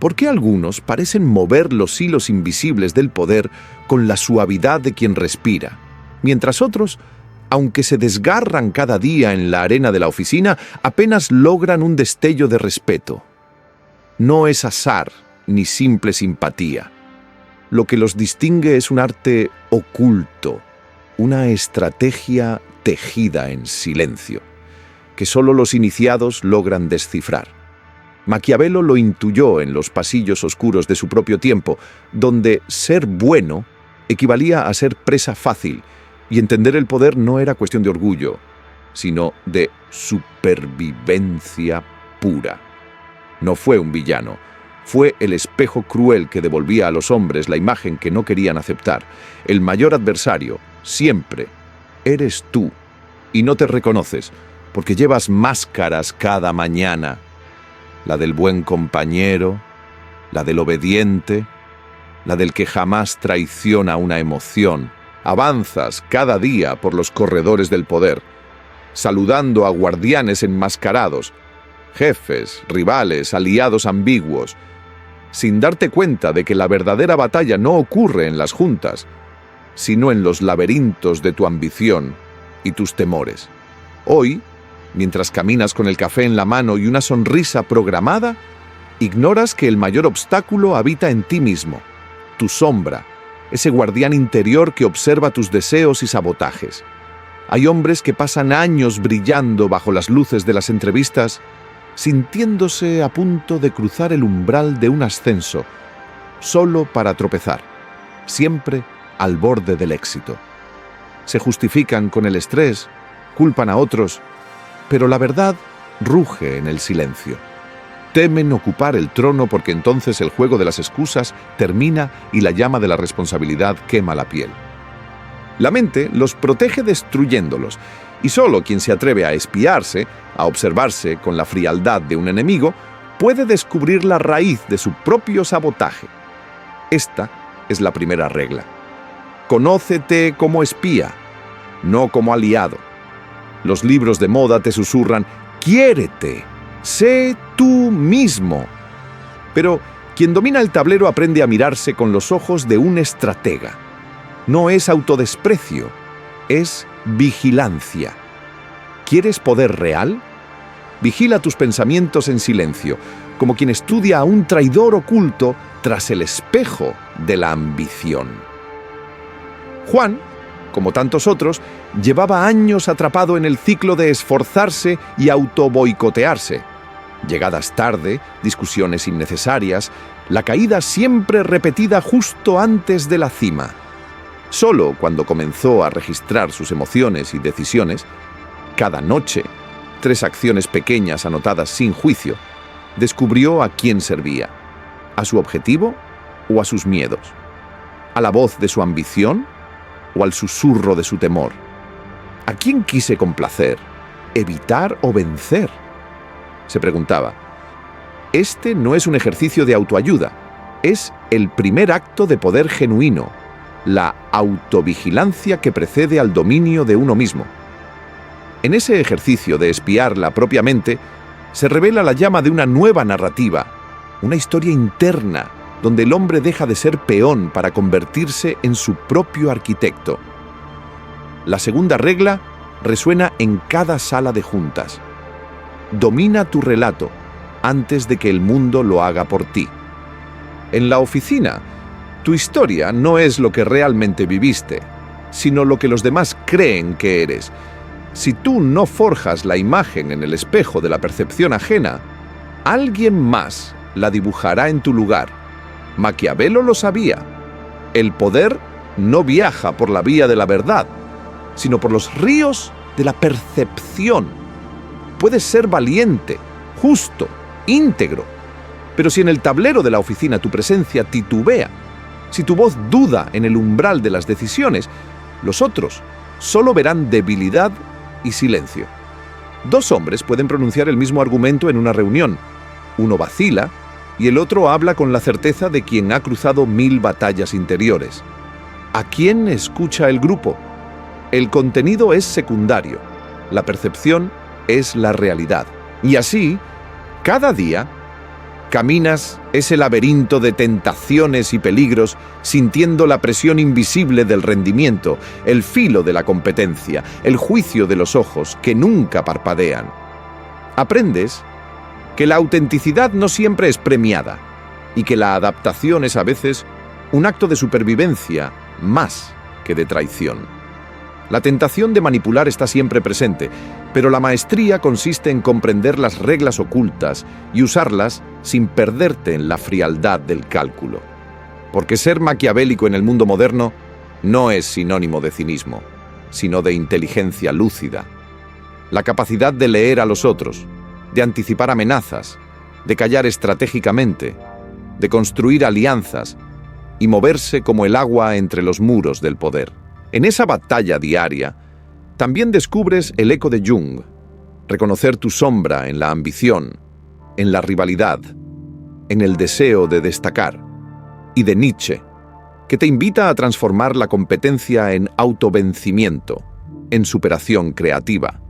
¿Por qué algunos parecen mover los hilos invisibles del poder con la suavidad de quien respira, mientras otros, aunque se desgarran cada día en la arena de la oficina, apenas logran un destello de respeto? No es azar ni simple simpatía. Lo que los distingue es un arte oculto, una estrategia tejida en silencio, que solo los iniciados logran descifrar. Maquiavelo lo intuyó en los pasillos oscuros de su propio tiempo, donde ser bueno equivalía a ser presa fácil, y entender el poder no era cuestión de orgullo, sino de supervivencia pura. No fue un villano, fue el espejo cruel que devolvía a los hombres la imagen que no querían aceptar. El mayor adversario, siempre, eres tú, y no te reconoces, porque llevas máscaras cada mañana. La del buen compañero, la del obediente, la del que jamás traiciona una emoción. Avanzas cada día por los corredores del poder, saludando a guardianes enmascarados, jefes, rivales, aliados ambiguos, sin darte cuenta de que la verdadera batalla no ocurre en las juntas, sino en los laberintos de tu ambición y tus temores. Hoy, mientras caminas con el café en la mano y una sonrisa programada, ignoras que el mayor obstáculo habita en ti mismo, tu sombra, ese guardián interior que observa tus deseos y sabotajes. Hay hombres que pasan años brillando bajo las luces de las entrevistas, sintiéndose a punto de cruzar el umbral de un ascenso, solo para tropezar, siempre al borde del éxito. Se justifican con el estrés, culpan a otros, pero la verdad ruge en el silencio. Temen ocupar el trono porque entonces el juego de las excusas termina y la llama de la responsabilidad quema la piel. La mente los protege destruyéndolos, y solo quien se atreve a espiarse, a observarse con la frialdad de un enemigo, puede descubrir la raíz de su propio sabotaje. Esta es la primera regla. Conócete como espía, no como aliado. Los libros de moda te susurran, quiérete, sé tú mismo. Pero quien domina el tablero aprende a mirarse con los ojos de un estratega. No es autodesprecio, es vigilancia. ¿Quieres poder real? Vigila tus pensamientos en silencio, como quien estudia a un traidor oculto tras el espejo de la ambición. Juan, como tantos otros, llevaba años atrapado en el ciclo de esforzarse y autoboicotearse. Llegadas tarde, discusiones innecesarias, la caída siempre repetida justo antes de la cima. Solo cuando comenzó a registrar sus emociones y decisiones, cada noche, 3 acciones pequeñas anotadas sin juicio, descubrió a quién servía, a su objetivo o a sus miedos, a la voz de su ambición o al susurro de su temor. ¿A quién quise complacer, evitar o vencer?, se preguntaba. Este no es un ejercicio de autoayuda, es el primer acto de poder genuino, la autovigilancia que precede al dominio de uno mismo. En ese ejercicio de espiar la propia mente, se revela la llama de una nueva narrativa, una historia interna, donde el hombre deja de ser peón para convertirse en su propio arquitecto. La segunda regla resuena en cada sala de juntas. Domina tu relato antes de que el mundo lo haga por ti. En la oficina, tu historia no es lo que realmente viviste, sino lo que los demás creen que eres. Si tú no forjas la imagen en el espejo de la percepción ajena, alguien más la dibujará en tu lugar. Maquiavelo lo sabía. El poder no viaja por la vía de la verdad, sino por los ríos de la percepción. Puedes ser valiente, justo, íntegro, pero si en el tablero de la oficina tu presencia titubea, si tu voz duda en el umbral de las decisiones, los otros solo verán debilidad y silencio. 2 hombres pueden pronunciar el mismo argumento en una reunión. Uno vacila y el otro habla con la certeza de quien ha cruzado 1000 batallas interiores. ¿A quién escucha el grupo? El contenido es secundario, la percepción es la realidad. Y así, cada día, caminas ese laberinto de tentaciones y peligros, sintiendo la presión invisible del rendimiento, el filo de la competencia, el juicio de los ojos que nunca parpadean. Aprendes que la autenticidad no siempre es premiada y que la adaptación es a veces un acto de supervivencia más que de traición. La tentación de manipular está siempre presente, pero la maestría consiste en comprender las reglas ocultas y usarlas sin perderte en la frialdad del cálculo. Porque ser maquiavélico en el mundo moderno no es sinónimo de cinismo, sino de inteligencia lúcida. La capacidad de leer a los otros, de anticipar amenazas, de callar estratégicamente, de construir alianzas y moverse como el agua entre los muros del poder. En esa batalla diaria, también descubres el eco de Jung, reconocer tu sombra en la ambición, en la rivalidad, en el deseo de destacar, y de Nietzsche, que te invita a transformar la competencia en autovencimiento, en superación creativa.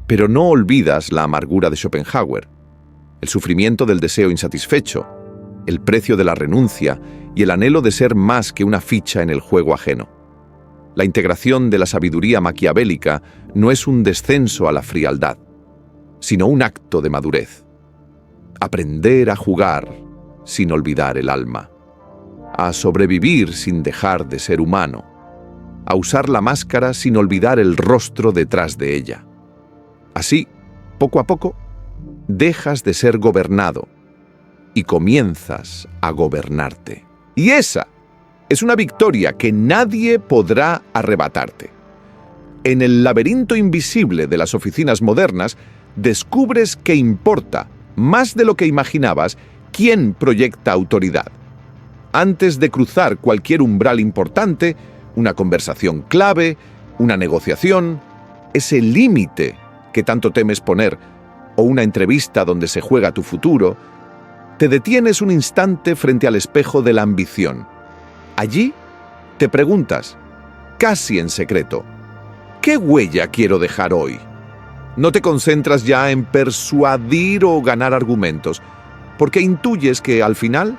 Pero no olvidas la amargura de Schopenhauer, el sufrimiento del deseo insatisfecho, el precio de la renuncia y el anhelo de ser más que una ficha en el juego ajeno. La integración de la sabiduría maquiavélica no es un descenso a la frialdad, sino un acto de madurez. Aprender a jugar sin olvidar el alma, a sobrevivir sin dejar de ser humano, a usar la máscara sin olvidar el rostro detrás de ella. Así, poco a poco, dejas de ser gobernado y comienzas a gobernarte. Y esa es una victoria que nadie podrá arrebatarte. En el laberinto invisible de las oficinas modernas, descubres que importa, más de lo que imaginabas, quién proyecta autoridad. Antes de cruzar cualquier umbral importante, una conversación clave, una negociación, ese límite que tanto temes poner, o una entrevista donde se juega tu futuro, te detienes un instante frente al espejo de la ambición. Allí te preguntas, casi en secreto, ¿qué huella quiero dejar hoy? No te concentras ya en persuadir o ganar argumentos, porque intuyes que, al final,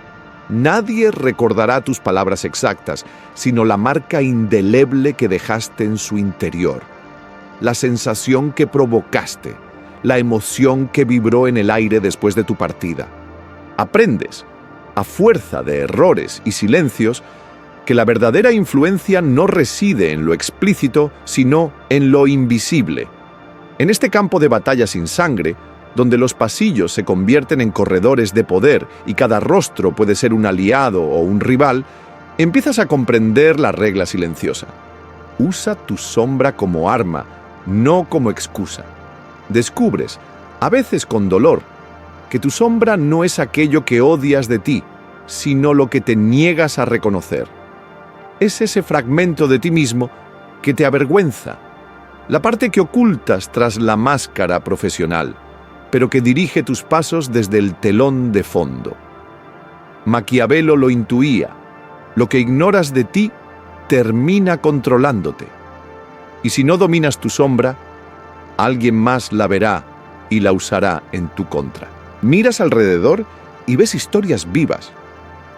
nadie recordará tus palabras exactas, sino la marca indeleble que dejaste en su interior, la sensación que provocaste, la emoción que vibró en el aire después de tu partida. Aprendes, a fuerza de errores y silencios, que la verdadera influencia no reside en lo explícito, sino en lo invisible. En este campo de batalla sin sangre, donde los pasillos se convierten en corredores de poder y cada rostro puede ser un aliado o un rival, empiezas a comprender la regla silenciosa. Usa tu sombra como arma, no como excusa. Descubres, a veces con dolor, que tu sombra no es aquello que odias de ti, sino lo que te niegas a reconocer. Es ese fragmento de ti mismo que te avergüenza, la parte que ocultas tras la máscara profesional, pero que dirige tus pasos desde el telón de fondo. Maquiavelo lo intuía: lo que ignoras de ti termina controlándote. Y si no dominas tu sombra, alguien más la verá y la usará en tu contra. Miras alrededor y ves historias vivas,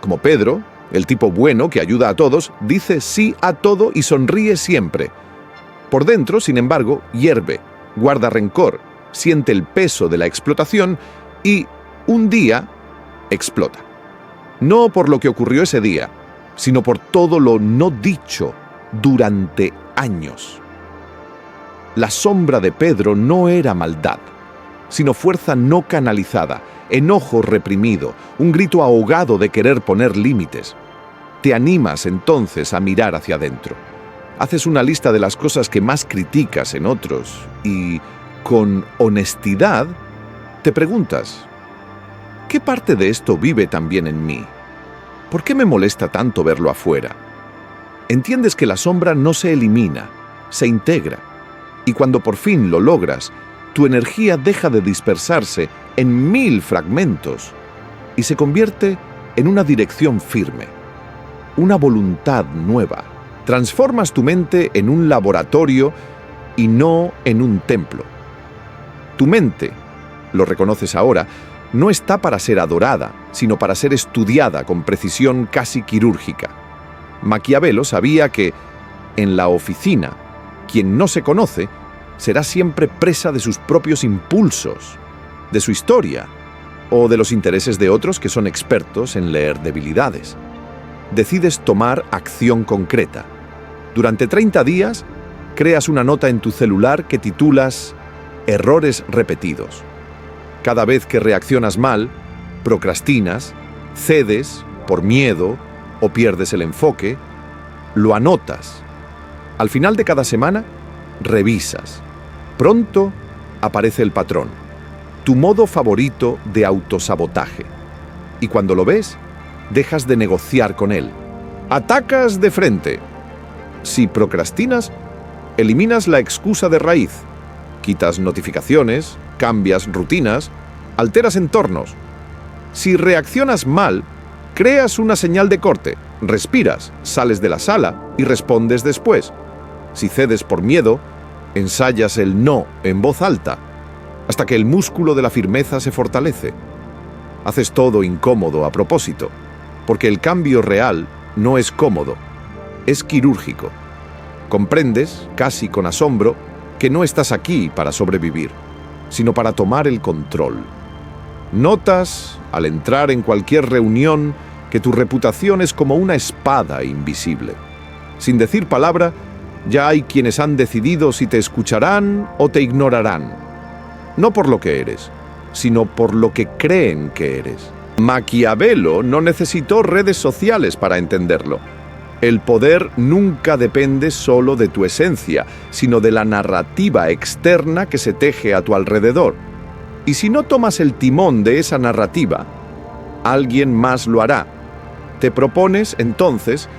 como Pedro, el tipo bueno que ayuda a todos, dice sí a todo y sonríe siempre. Por dentro, sin embargo, hierve, guarda rencor, siente el peso de la explotación y, un día, explota. No por lo que ocurrió ese día, sino por todo lo no dicho durante años. La sombra de Pedro no era maldad, sino fuerza no canalizada, enojo reprimido, un grito ahogado de querer poner límites. Te animas entonces a mirar hacia adentro. Haces una lista de las cosas que más criticas en otros y, con honestidad, te preguntas, ¿qué parte de esto vive también en mí? ¿Por qué me molesta tanto verlo afuera? Entiendes que la sombra no se elimina, se integra, y cuando por fin lo logras, tu energía deja de dispersarse en 1000 fragmentos y se convierte en una dirección firme, una voluntad nueva. Transformas tu mente en un laboratorio y no en un templo. Tu mente, lo reconoces ahora, no está para ser adorada, sino para ser estudiada con precisión casi quirúrgica. Maquiavelo sabía que, en la oficina, quien no se conoce será siempre presa de sus propios impulsos, de su historia o de los intereses de otros que son expertos en leer debilidades. Decides tomar acción concreta. Durante 30 días, creas una nota en tu celular que titulas «Errores repetidos». Cada vez que reaccionas mal, procrastinas, cedes por miedo o pierdes el enfoque, lo anotas. Al final de cada semana, revisas. Pronto aparece el patrón, tu modo favorito de autosabotaje. Y cuando lo ves, dejas de negociar con él. Atacas de frente. Si procrastinas, eliminas la excusa de raíz. Quitas notificaciones, cambias rutinas, alteras entornos. Si reaccionas mal, creas una señal de corte, respiras, sales de la sala y respondes después. Si cedes por miedo, ensayas el no en voz alta, hasta que el músculo de la firmeza se fortalece. Haces todo incómodo a propósito, porque el cambio real no es cómodo, es quirúrgico. Comprendes, casi con asombro, que no estás aquí para sobrevivir, sino para tomar el control. Notas, al entrar en cualquier reunión, que tu reputación es como una espada invisible. Sin decir palabra, ya hay quienes han decidido si te escucharán o te ignorarán. No por lo que eres, sino por lo que creen que eres. Maquiavelo no necesitó redes sociales para entenderlo. El poder nunca depende solo de tu esencia, sino de la narrativa externa que se teje a tu alrededor. Y si no tomas el timón de esa narrativa, alguien más lo hará. Te propones, entonces,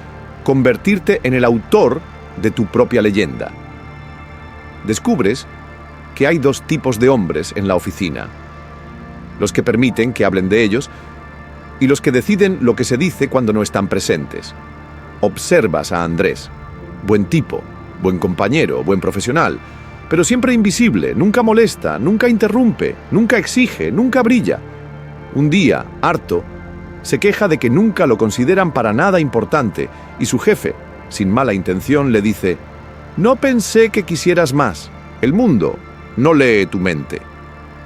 convertirte en el autor de tu propia leyenda. Descubres que hay dos tipos de hombres en la oficina: los que permiten que hablen de ellos y los que deciden lo que se dice cuando no están presentes. Observas a Andrés, buen tipo, buen compañero, buen profesional, pero siempre invisible, nunca molesta, nunca interrumpe, nunca exige, nunca brilla. Un día, harto, se queja de que nunca lo consideran para nada importante y su jefe, sin mala intención, le dice: «No pensé que quisieras más. El mundo no lee tu mente,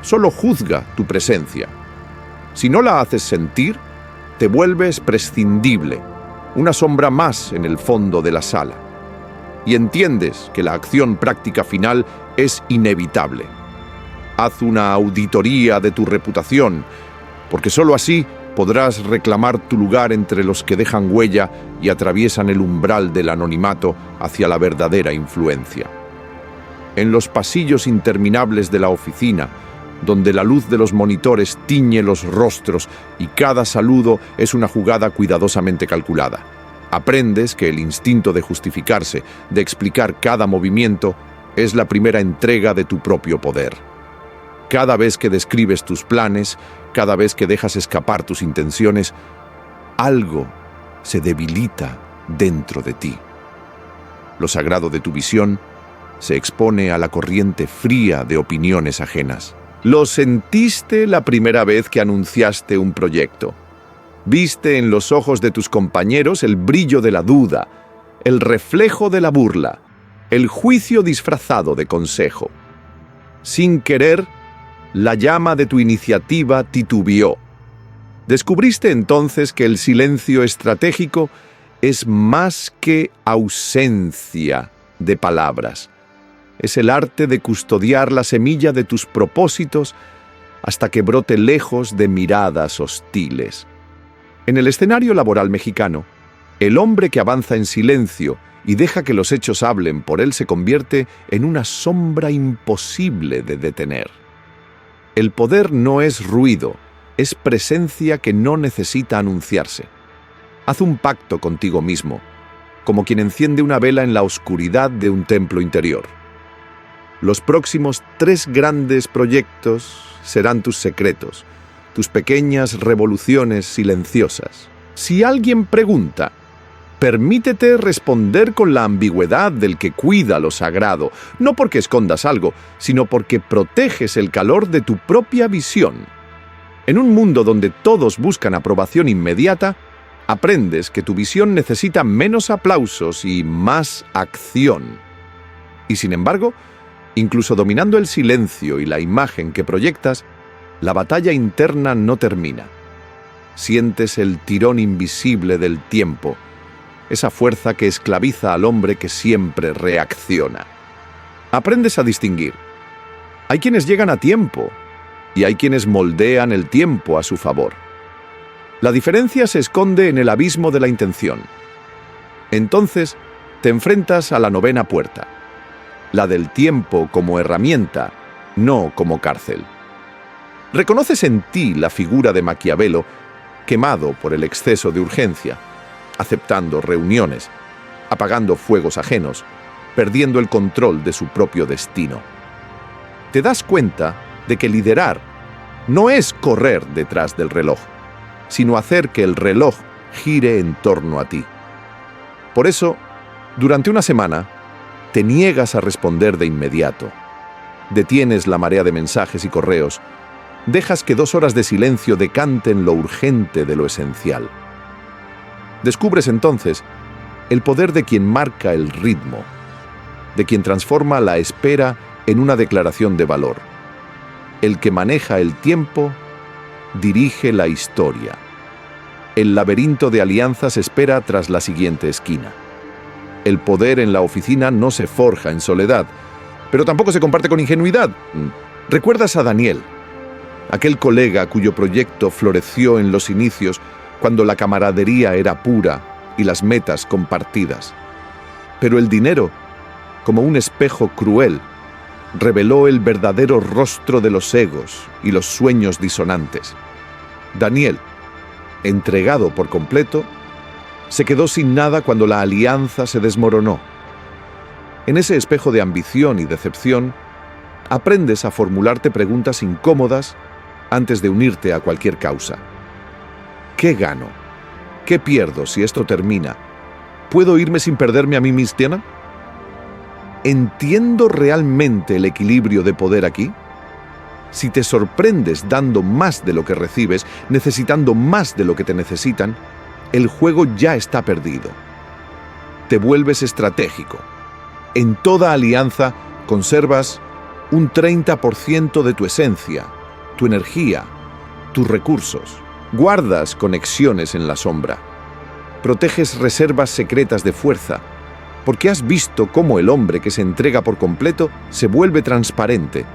solo juzga tu presencia. Si no la haces sentir, te vuelves prescindible, una sombra más en el fondo de la sala. Y entiendes que la acción práctica final es inevitable. Haz una auditoría de tu reputación, porque sólo así podrás reclamar tu lugar entre los que dejan huella y atraviesan el umbral del anonimato hacia la verdadera influencia». En los pasillos interminables de la oficina, donde la luz de los monitores tiñe los rostros y cada saludo es una jugada cuidadosamente calculada, aprendes que el instinto de justificarse, de explicar cada movimiento, es la primera entrega de tu propio poder. Cada vez que describes tus planes, cada vez que dejas escapar tus intenciones, algo se debilita dentro de ti. Lo sagrado de tu visión se expone a la corriente fría de opiniones ajenas. Lo sentiste la primera vez que anunciaste un proyecto. Viste en los ojos de tus compañeros el brillo de la duda, el reflejo de la burla, el juicio disfrazado de consejo. Sin querer, la llama de tu iniciativa titubeó. Descubriste entonces que el silencio estratégico es más que ausencia de palabras. Es el arte de custodiar la semilla de tus propósitos hasta que brote lejos de miradas hostiles. En el escenario laboral mexicano, el hombre que avanza en silencio y deja que los hechos hablen por él se convierte en una sombra imposible de detener. El poder no es ruido, es presencia que no necesita anunciarse. Haz un pacto contigo mismo, como quien enciende una vela en la oscuridad de un templo interior. Los próximos 3 grandes proyectos serán tus secretos, tus pequeñas revoluciones silenciosas. Si alguien pregunta, Permítete responder con la ambigüedad del que cuida lo sagrado, no porque escondas algo, sino porque proteges el calor de tu propia visión. En un mundo donde todos buscan aprobación inmediata, aprendes que tu visión necesita menos aplausos y más acción. Y sin embargo, incluso dominando el silencio y la imagen que proyectas, la batalla interna no termina. Sientes el tirón invisible del tiempo, esa fuerza que esclaviza al hombre que siempre reacciona. Aprendes a distinguir. Hay quienes llegan a tiempo y hay quienes moldean el tiempo a su favor. La diferencia se esconde en el abismo de la intención. Entonces, te enfrentas a la novena puerta, la del tiempo como herramienta, no como cárcel. Reconoces en ti la figura de Maquiavelo, quemado por el exceso de urgencia, aceptando reuniones, apagando fuegos ajenos, perdiendo el control de su propio destino. Te das cuenta de que liderar no es correr detrás del reloj, sino hacer que el reloj gire en torno a ti. Por eso, durante una semana, te niegas a responder de inmediato. Detienes la marea de mensajes y correos. Dejas que 2 horas de silencio decanten lo urgente de lo esencial. Descubres entonces el poder de quien marca el ritmo, de quien transforma la espera en una declaración de valor. El que maneja el tiempo dirige la historia. El laberinto de alianzas espera tras la siguiente esquina. El poder en la oficina no se forja en soledad, pero tampoco se comparte con ingenuidad. ¿Recuerdas a Daniel, aquel colega cuyo proyecto floreció en los inicios cuando la camaradería era pura y las metas compartidas? Pero el dinero, como un espejo cruel, reveló el verdadero rostro de los egos y los sueños disonantes. Daniel, entregado por completo, se quedó sin nada cuando la alianza se desmoronó. En ese espejo de ambición y decepción, aprendes a formularte preguntas incómodas antes de unirte a cualquier causa. ¿Qué gano? ¿Qué pierdo si esto termina? ¿Puedo irme sin perderme a mí misma? ¿Entiendo realmente el equilibrio de poder aquí? Si te sorprendes dando más de lo que recibes, necesitando más de lo que te necesitan, el juego ya está perdido. Te vuelves estratégico. En toda alianza conservas un 30% de tu esencia, tu energía, tus recursos. Guardas conexiones en la sombra. Proteges reservas secretas de fuerza, porque has visto cómo el hombre que se entrega por completo se vuelve transparente,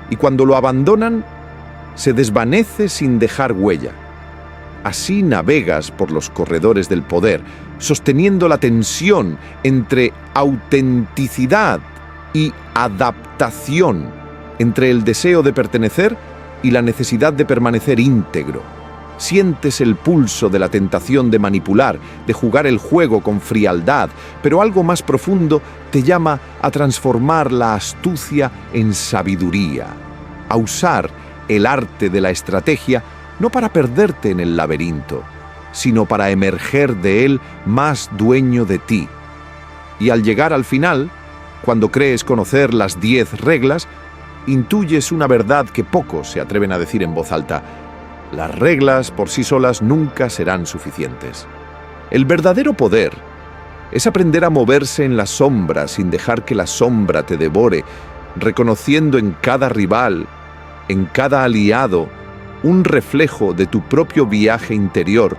y cuando lo abandonan, se desvanece sin dejar huella. Así navegas por los corredores del poder, sosteniendo la tensión entre autenticidad y adaptación, entre el deseo de pertenecer y la necesidad de permanecer íntegro. Sientes el pulso de la tentación de manipular, de jugar el juego con frialdad, pero algo más profundo te llama a transformar la astucia en sabiduría, a usar el arte de la estrategia no para perderte en el laberinto, sino para emerger de él más dueño de ti. Y al llegar al final, cuando crees conocer las 10 reglas, intuyes una verdad que pocos se atreven a decir en voz alta: las reglas por sí solas nunca serán suficientes. El verdadero poder es aprender a moverse en la sombra sin dejar que la sombra te devore, reconociendo en cada rival, en cada aliado, un reflejo de tu propio viaje interior,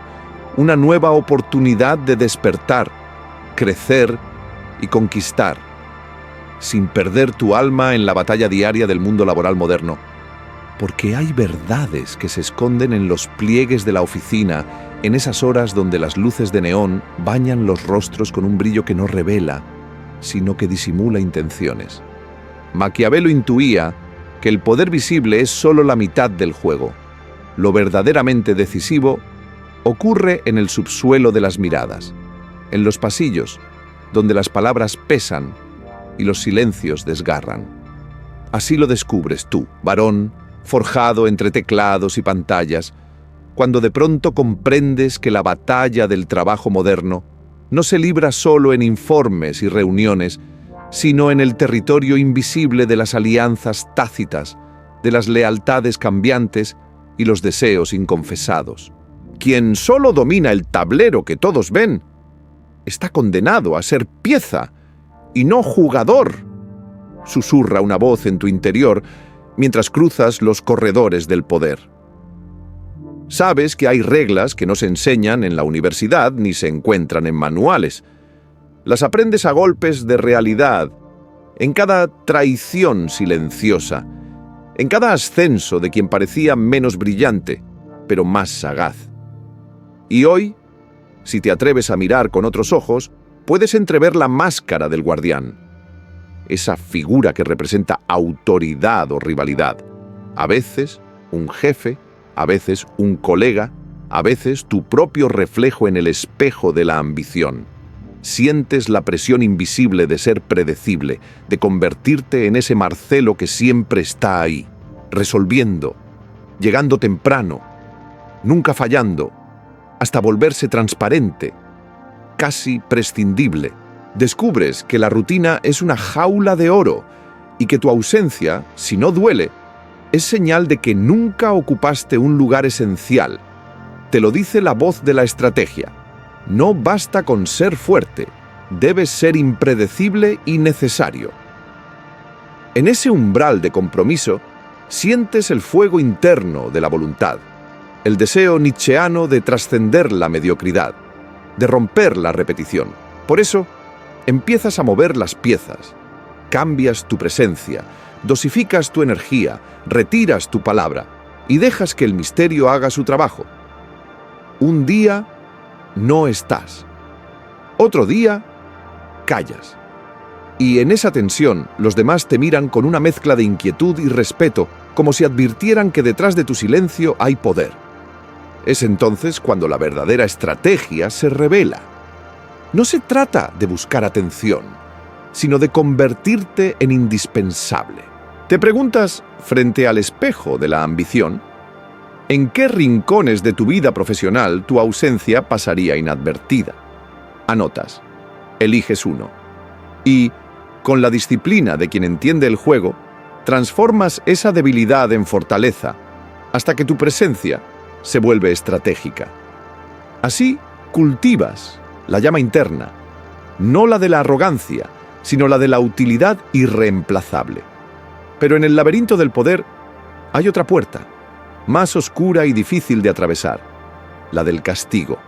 una nueva oportunidad de despertar, crecer y conquistar, sin perder tu alma en la batalla diaria del mundo laboral moderno. Porque hay verdades que se esconden en los pliegues de la oficina, en esas horas donde las luces de neón bañan los rostros con un brillo que no revela, sino que disimula intenciones. Maquiavelo intuía que el poder visible es solo la mitad del juego. Lo verdaderamente decisivo ocurre en el subsuelo de las miradas, en los pasillos, donde las palabras pesan y los silencios desgarran. Así lo descubres tú, varón, forjado entre teclados y pantallas, cuando de pronto comprendes que la batalla del trabajo moderno no se libra solo en informes y reuniones, sino en el territorio invisible de las alianzas tácitas, de las lealtades cambiantes y los deseos inconfesados. Quien solo domina el tablero que todos ven, está condenado a ser pieza y no jugador, susurra una voz en tu interior mientras cruzas los corredores del poder. Sabes que hay reglas que no se enseñan en la universidad ni se encuentran en manuales. Las aprendes a golpes de realidad, en cada traición silenciosa, en cada ascenso de quien parecía menos brillante, pero más sagaz. Y hoy, si te atreves a mirar con otros ojos, puedes entrever la máscara del guardián, esa figura que representa autoridad o rivalidad. A veces un jefe, a veces un colega, a veces tu propio reflejo en el espejo de la ambición. Sientes la presión invisible de ser predecible, de convertirte en ese Marcelo que siempre está ahí, resolviendo, llegando temprano, nunca fallando, hasta volverse transparente, casi prescindible. Descubres que la rutina es una jaula de oro y que tu ausencia, si no duele, es señal de que nunca ocupaste un lugar esencial. Te lo dice la voz de la estrategia. No basta con ser fuerte, debes ser impredecible y necesario. En ese umbral de compromiso, sientes el fuego interno de la voluntad, el deseo nietzscheano de trascender la mediocridad, de romper la repetición. Por eso, empiezas a mover las piezas, cambias tu presencia, dosificas tu energía, retiras tu palabra y dejas que el misterio haga su trabajo. Un día no estás. Otro día callas. Y en esa tensión los demás te miran con una mezcla de inquietud y respeto, como si advirtieran que detrás de tu silencio hay poder. Es entonces cuando la verdadera estrategia se revela. No se trata de buscar atención, sino de convertirte en indispensable. Te preguntas, frente al espejo de la ambición, ¿en qué rincones de tu vida profesional tu ausencia pasaría inadvertida? Anotas, eliges uno. Y, con la disciplina de quien entiende el juego, transformas esa debilidad en fortaleza, hasta que tu presencia se vuelve estratégica. Así cultivas la llama interna, no la de la arrogancia, sino la de la utilidad irreemplazable. Pero en el laberinto del poder hay otra puerta, más oscura y difícil de atravesar, la del castigo.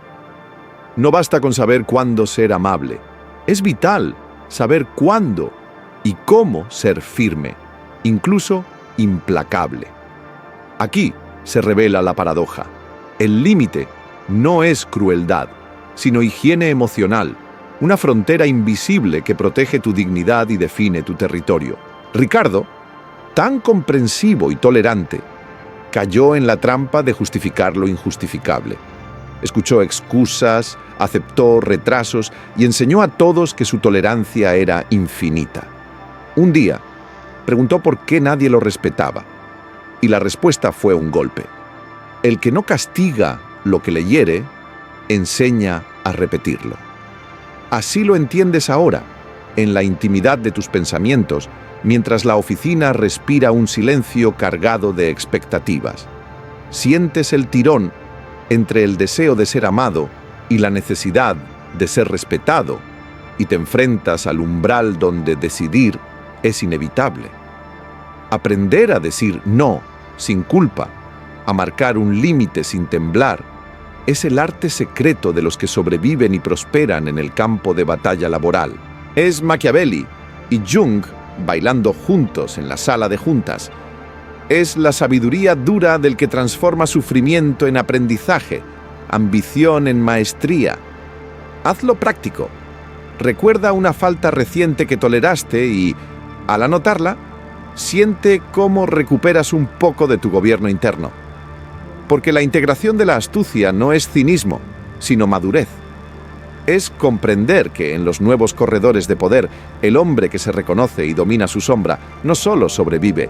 No basta con saber cuándo ser amable, es vital saber cuándo y cómo ser firme, incluso implacable. Aquí se revela la paradoja. El límite no es crueldad, sino higiene emocional, una frontera invisible que protege tu dignidad y define tu territorio. Ricardo, tan comprensivo y tolerante, cayó en la trampa de justificar lo injustificable. Escuchó excusas, aceptó retrasos y enseñó a todos que su tolerancia era infinita. Un día, preguntó por qué nadie lo respetaba, y la respuesta fue un golpe. El que no castiga lo que le hiere, enseña a repetirlo. Así lo entiendes ahora, en la intimidad de tus pensamientos, mientras la oficina respira un silencio cargado de expectativas. Sientes el tirón entre el deseo de ser amado y la necesidad de ser respetado, y te enfrentas al umbral donde decidir es inevitable. Aprender a decir no sin culpa, a marcar un límite sin temblar, es el arte secreto de los que sobreviven y prosperan en el campo de batalla laboral. Es Machiavelli y Jung bailando juntos en la sala de juntas. Es la sabiduría dura del que transforma sufrimiento en aprendizaje, ambición en maestría. Hazlo práctico. Recuerda una falta reciente que toleraste y, al anotarla, siente cómo recuperas un poco de tu gobierno interno. Porque la integración de la astucia no es cinismo, sino madurez. Es comprender que en los nuevos corredores de poder, el hombre que se reconoce y domina su sombra no solo sobrevive,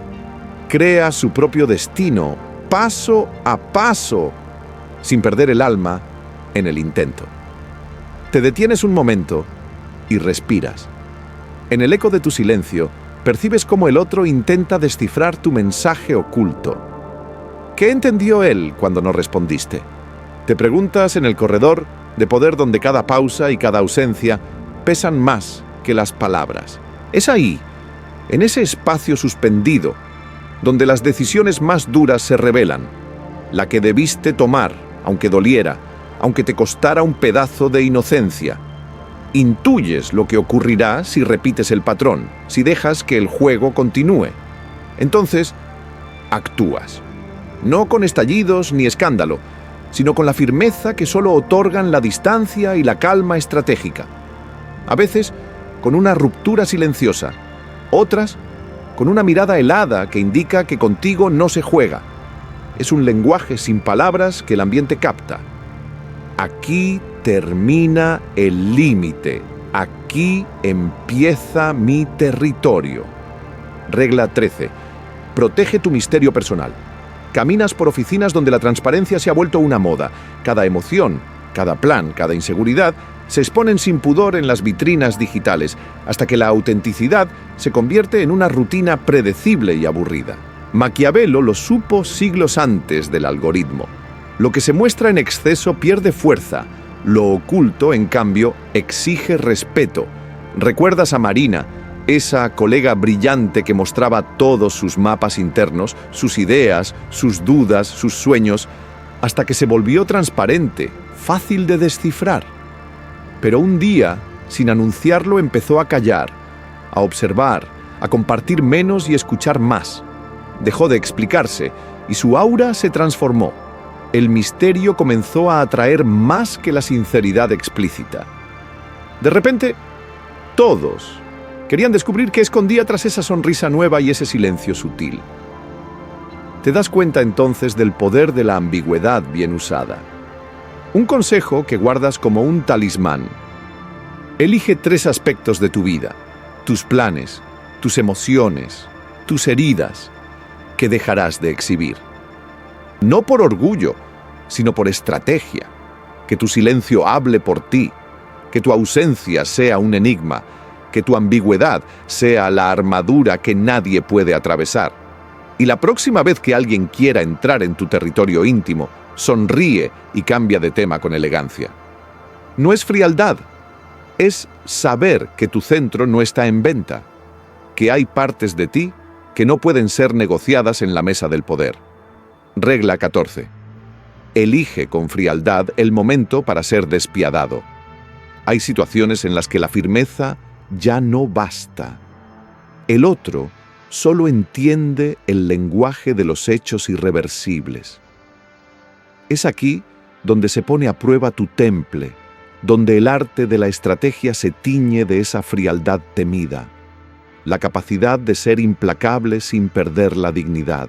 crea su propio destino, paso a paso, sin perder el alma en el intento. Te detienes un momento y respiras. En el eco de tu silencio, percibes cómo el otro intenta descifrar tu mensaje oculto. ¿Qué entendió él cuando no respondiste? Te preguntas en el corredor de poder donde cada pausa y cada ausencia pesan más que las palabras. Es ahí, en ese espacio suspendido, donde las decisiones más duras se revelan. La que debiste tomar, aunque doliera, aunque te costara un pedazo de inocencia. Intuyes lo que ocurrirá si repites el patrón, si dejas que el juego continúe. Entonces, actúas. No con estallidos ni escándalo, sino con la firmeza que solo otorgan la distancia y la calma estratégica. A veces, con una ruptura silenciosa. Otras, con una mirada helada que indica que contigo no se juega. Es un lenguaje sin palabras que el ambiente capta. Aquí termina el límite. Aquí empieza mi territorio. Regla 13. Protege tu misterio personal. Caminas por oficinas donde la transparencia se ha vuelto una moda. Cada emoción, cada plan, cada inseguridad se exponen sin pudor en las vitrinas digitales, hasta que la autenticidad se convierte en una rutina predecible y aburrida. Maquiavelo lo supo siglos antes del algoritmo. Lo que se muestra en exceso pierde fuerza. Lo oculto, en cambio, exige respeto. ¿Recuerdas a Marina, esa colega brillante que mostraba todos sus mapas internos, sus ideas, sus dudas, sus sueños, hasta que se volvió transparente, fácil de descifrar? Pero un día, sin anunciarlo, empezó a callar, a observar, a compartir menos y escuchar más. Dejó de explicarse y su aura se transformó. El misterio comenzó a atraer más que la sinceridad explícita. De repente, todos querían descubrir qué escondía tras esa sonrisa nueva y ese silencio sutil. Te das cuenta entonces del poder de la ambigüedad bien usada. Un consejo que guardas como un talismán. Elige 3 aspectos de tu vida, tus planes, tus emociones, tus heridas, que dejarás de exhibir. No por orgullo, sino por estrategia. Que tu silencio hable por ti, que tu ausencia sea un enigma, que tu ambigüedad sea la armadura que nadie puede atravesar. Y la próxima vez que alguien quiera entrar en tu territorio íntimo, sonríe y cambia de tema con elegancia. No es frialdad, es saber que tu centro no está en venta, que hay partes de ti que no pueden ser negociadas en la mesa del poder. Regla 14. Elige con frialdad el momento para ser despiadado. Hay situaciones en las que la firmeza ya no basta. El otro solo entiende el lenguaje de los hechos irreversibles. Es aquí donde se pone a prueba tu temple, donde el arte de la estrategia se tiñe de esa frialdad temida, la capacidad de ser implacable sin perder la dignidad.